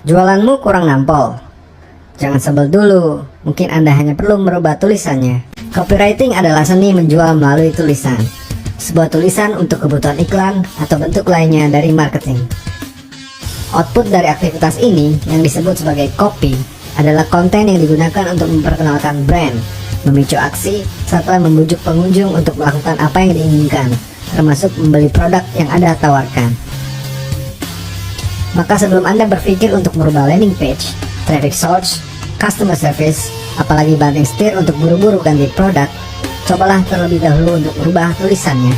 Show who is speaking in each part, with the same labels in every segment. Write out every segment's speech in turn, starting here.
Speaker 1: Jualanmu kurang nampol? Jangan sebel dulu, mungkin Anda hanya perlu merubah tulisannya. Copywriting adalah seni menjual melalui tulisan. Sebuah tulisan untuk kebutuhan iklan atau bentuk lainnya dari marketing. Output dari aktivitas ini yang disebut sebagai copy adalah konten yang digunakan untuk memperkenalkan brand, memicu aksi, serta membujuk pengunjung untuk melakukan apa yang diinginkan, termasuk membeli produk yang Anda tawarkan. Maka sebelum Anda berpikir untuk merubah landing page, traffic source, customer service, apalagi banting setir untuk buru-buru ganti produk, cobalah terlebih dahulu untuk merubah tulisannya.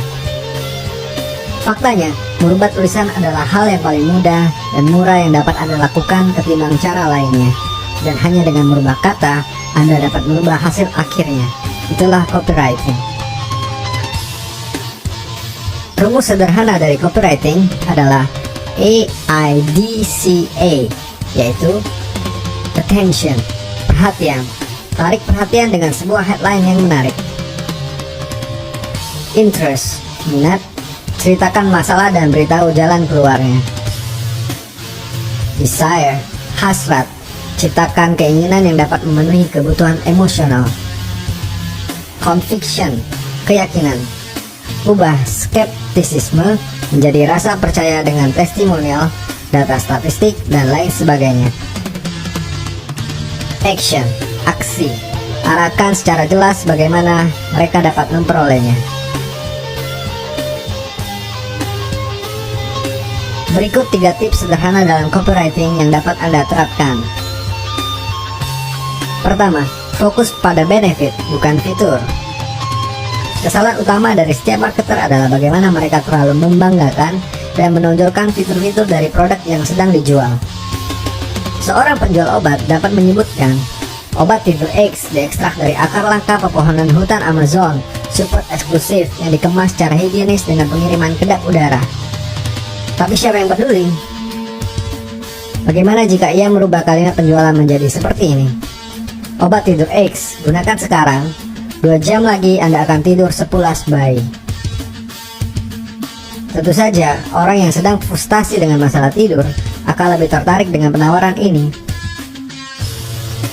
Speaker 1: Faktanya, merubah tulisan adalah hal yang paling mudah dan murah yang dapat Anda lakukan ketimbang cara lainnya. Dan hanya dengan merubah kata, Anda dapat merubah hasil akhirnya. Itulah copywriting. Rumus sederhana dari copywriting adalah AIDCA, yaitu attention, perhatian. Tarik perhatian dengan sebuah headline yang menarik. Interest, minat, ceritakan masalah dan beritahu jalan keluarnya. Desire, hasrat, ciptakan keinginan yang dapat memenuhi kebutuhan emosional. Conviction, keyakinan, ubah skeptisisme menjadi rasa percaya dengan testimonial, data statistik, dan lain sebagainya. Action, aksi, arahkan secara jelas bagaimana mereka dapat memperolehnya. Berikut 3 tips sederhana dalam copywriting yang dapat Anda terapkan. Pertama, fokus pada benefit, bukan fitur. Kesalahan utama dari setiap marketer adalah bagaimana mereka terlalu membanggakan dan menonjolkan fitur-fitur dari produk yang sedang dijual. Seorang penjual obat dapat menyebutkan, obat tidur X diekstrak dari akar langka pepohonan hutan Amazon, super eksklusif yang dikemas secara higienis dengan pengiriman kedap udara. Tapi siapa yang peduli? Bagaimana jika ia merubah kalimat penjualan menjadi seperti ini? Obat tidur X, gunakan sekarang, 2 jam lagi Anda akan tidur sepulas bayi. Tentu saja, orang yang sedang frustasi dengan masalah tidur akan lebih tertarik dengan penawaran ini.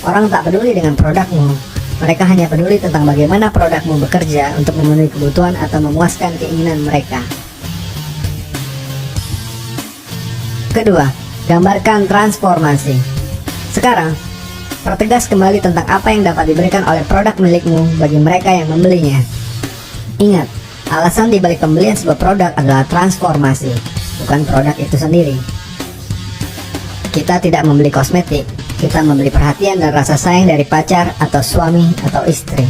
Speaker 1: Orang tak peduli dengan produkmu, mereka hanya peduli tentang bagaimana produkmu bekerja untuk memenuhi kebutuhan atau memuaskan keinginan mereka. Kedua, gambarkan transformasi. Sekarang, pertegas kembali tentang apa yang dapat diberikan oleh produk milikmu bagi mereka yang membelinya. Ingat, alasan dibalik pembelian sebuah produk adalah transformasi, bukan produk itu sendiri. Kita tidak membeli kosmetik, kita membeli perhatian dan rasa sayang dari pacar atau suami atau istri.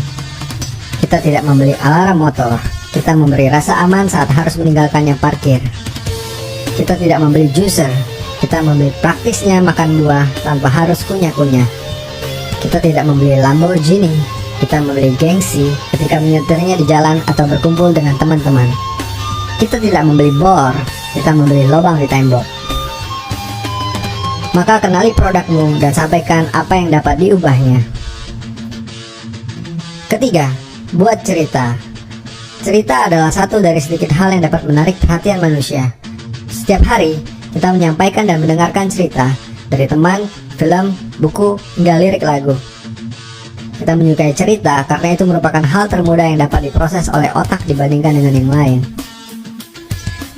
Speaker 1: Kita tidak membeli alarm motor, kita memberi rasa aman saat harus meninggalkannya parkir. Kita tidak membeli juicer, kita membeli praktisnya makan buah tanpa harus kunyah-kunyah. Kita tidak membeli Lamborghini, kita membeli gengsi ketika menyetirnya di jalan atau berkumpul dengan teman-teman. Kita tidak membeli bor, kita membeli lubang di tembok. Maka kenali produkmu dan sampaikan apa yang dapat diubahnya. Ketiga, buat cerita. Cerita adalah satu dari sedikit hal yang dapat menarik perhatian manusia. Setiap hari, kita menyampaikan dan mendengarkan cerita dari teman, film, buku, hingga lirik lagu. Kita menyukai cerita karena itu merupakan hal termudah yang dapat diproses oleh otak dibandingkan dengan yang lain.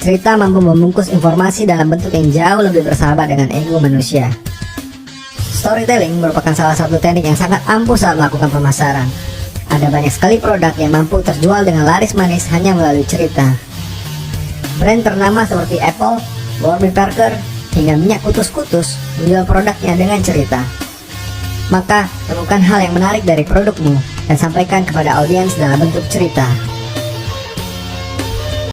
Speaker 1: Cerita mampu membungkus informasi dalam bentuk yang jauh lebih bersahabat dengan ego manusia. Storytelling merupakan salah satu teknik yang sangat ampuh saat melakukan pemasaran. Ada banyak sekali produk yang mampu terjual dengan laris manis hanya melalui cerita. Brand ternama seperti Apple, Warby Parker, hingga minyak kutus-kutus menjual produknya dengan cerita. Maka, temukan hal yang menarik dari produkmu dan sampaikan kepada audiens dalam bentuk cerita.